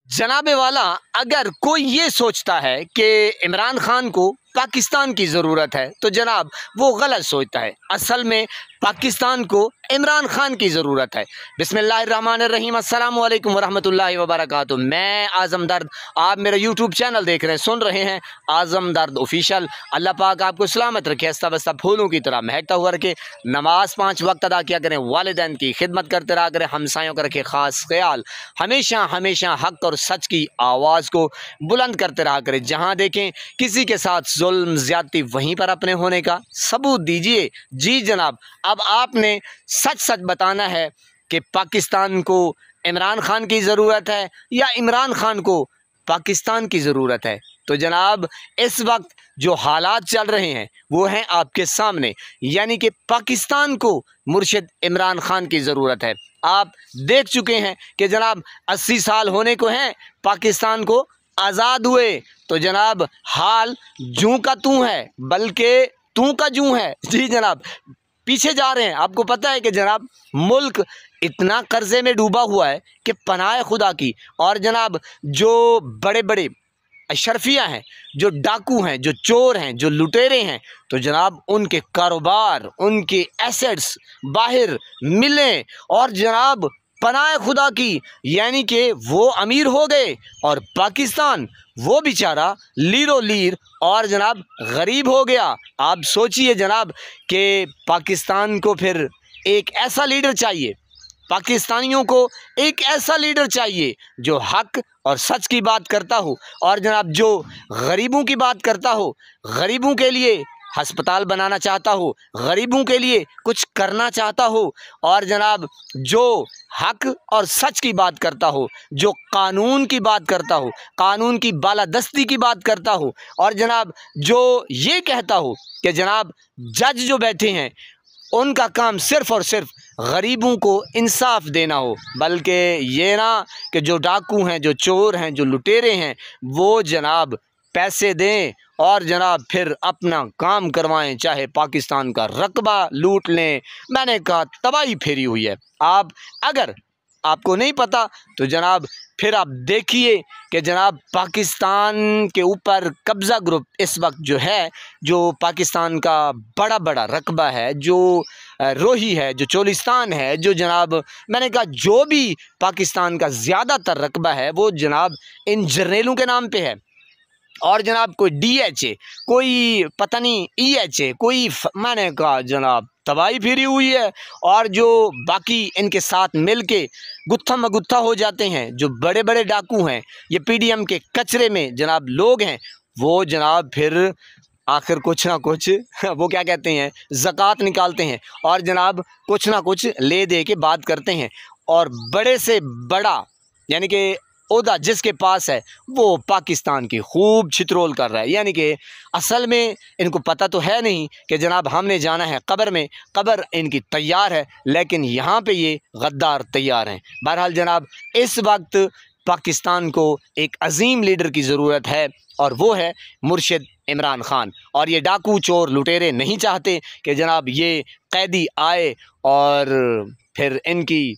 जनाबे वाला, अगर कोई ये सोचता है कि इमरान खान को पाकिस्तान की ज़रूरत है तो जनाब वो गलत सोचता है। असल में पाकिस्तान को इमरान खान की ज़रूरत है। बिस्मिल्लाहिर्रहमानिर्रहीम, अस्सलामु अलैकुम वरहमतुल्लाहि वबरकातुहू। मैं आज़म दर्द, आप मेरा यूट्यूब चैनल देख रहे हैं, सुन रहे हैं आज़म दर्द ऑफिशियल। अल्लाह पाक आपको सलामत रखे, हंसता बसता फूलों की तरह महकता हुआ रखे। नमाज 5 वक्त अदा किया करें, वालिदैन की खिदमत करते रहा करें, हमसायों का रखे ख़ास ख्याल। हमेशा हमेशा हक़ और सच की आवाज़ को बुलंद करते रहा करें। जहाँ देखें किसी के साथ जुल्म ज़्यादती, वहीं पर अपने होने का सबूत दीजिए। जी जनाब, अब आपने सच सच बताना है कि पाकिस्तान को इमरान खान की ज़रूरत है या इमरान खान को पाकिस्तान की ज़रूरत है। तो जनाब इस वक्त जो हालात चल रहे हैं वो हैं आपके सामने, यानी कि पाकिस्तान को मुर्शिद इमरान खान की ज़रूरत है। आप देख चुके हैं कि जनाब 80 साल होने को हैं पाकिस्तान को आज़ाद हुए, तो जनाब हाल जूं का तूं है, बल्कि तूं का जूं है। जी जनाब, पीछे जा रहे हैं। आपको पता है कि जनाब मुल्क इतना कर्जे में डूबा हुआ है कि पनाह खुदा की। और जनाब जो बड़े बड़े अशरफिया हैं, जो डाकू हैं, जो चोर हैं, जो लुटेरे हैं, तो जनाब उनके कारोबार, उनके एसेट्स बाहर मिलें और जनाब पनाह खुदा की, यानी कि वो अमीर हो गए और पाकिस्तान वो बेचारा लीरो लीर और जनाब गरीब हो गया। आप सोचिए जनाब कि पाकिस्तान को फिर एक ऐसा लीडर चाहिए, पाकिस्तानियों को एक ऐसा लीडर चाहिए जो हक और सच की बात करता हो और जनाब जो गरीबों की बात करता हो, गरीबों के लिए हस्पताल बनाना चाहता हो, गरीबों के लिए कुछ करना चाहता हो और जनाब जो हक और सच की बात करता हो, जो कानून की बात करता हो, कानून की बालादस्ती की बात करता हो और जनाब जो ये कहता हो कि जनाब जज जो बैठे हैं उनका काम सिर्फ़ और सिर्फ गरीबों को इंसाफ देना हो, बल्कि ये ना कि जो डाकू हैं, जो चोर हैं, जो लुटेरे हैं, वो जनाब पैसे दें और जनाब फिर अपना काम करवाएं, चाहे पाकिस्तान का रकबा लूट लें। मैंने कहा तबाही फेरी हुई है। आप अगर आपको नहीं पता तो जनाब फिर आप देखिए कि जनाब पाकिस्तान के ऊपर कब्ज़ा ग्रुप इस वक्त जो है, जो पाकिस्तान का बड़ा बड़ा रकबा है, जो रोही है, जो चोलिस्तान है, जो जनाब मैंने कहा जो भी पाकिस्तान का ज़्यादातर रकबा है वो जनाब इन जर्नेलों के नाम पे है। और जनाब कोई DHA, कोई पता नहीं EHA, कोई मैंने कहा जनाब तबाही फिरी हुई है। और जो बाकी इनके साथ मिल के गुत्था मगुत्था हो जाते हैं, जो बड़े बड़े डाकू हैं, ये PDM के कचरे में जनाब लोग हैं, वो जनाब फिर आखिर कुछ ना कुछ वो क्या कहते हैं ज़कात निकालते हैं और जनाब कुछ ना कुछ ले दे के बात करते हैं। और बड़े से बड़ा यानी कि ओहदा जिसके पास है वो पाकिस्तान की खूब छित्रोल कर रहा है, यानी कि असल में इनको पता तो है नहीं कि जनाब हमने जाना है कब्र में, कब्र इनकी तैयार है, लेकिन यहाँ पे ये गद्दार तैयार हैं। बहरहाल जनाब इस वक्त पाकिस्तान को एक अजीम लीडर की ज़रूरत है और वो है मुर्शिद इमरान खान। और ये डाकू चोर लुटेरे नहीं चाहते कि जनाब ये कैदी आए और फिर इनकी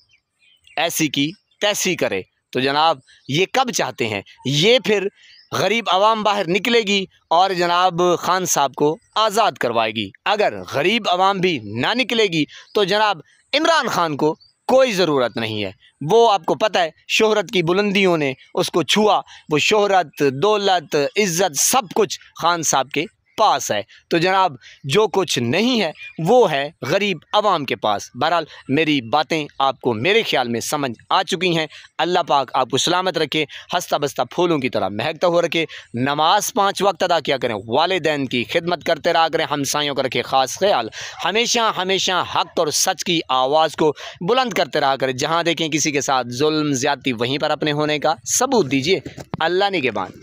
ऐसी की तैसी करे। तो जनाब ये कब चाहते हैं? ये फिर गरीब आवाम बाहर निकलेगी और जनाब खान साहब को आज़ाद करवाएगी। अगर गरीब आवाम भी ना निकलेगी तो जनाब इमरान खान को कोई ज़रूरत नहीं है। वो आपको पता है शोहरत की बुलंदियों ने उसको छुआ, वो शोहरत, दौलत, इज़्ज़त सब कुछ खान साहब के पास है। तो जनाब जो कुछ नहीं है वो है गरीब आवाम के पास। बहरहाल मेरी बातें आपको मेरे ख्याल में समझ आ चुकी हैं। अल्लाह पाक आपको सलामत रखे, हंसता बसता फूलों की तरह महकता हुआ रखे। नमाज 5 वक्त अदा किया करें, वालिदैन की खिदमत करते रहा करें, हमसायों का रखे ख़ास ख्याल। हमेशा हमेशा हक़ और सच की आवाज़ को बुलंद करते रहा करें। जहाँ देखें किसी के साथ जुल्म ज़्यादती, वहीं पर अपने होने का सबूत दीजिए। अल्लाह निगहबान।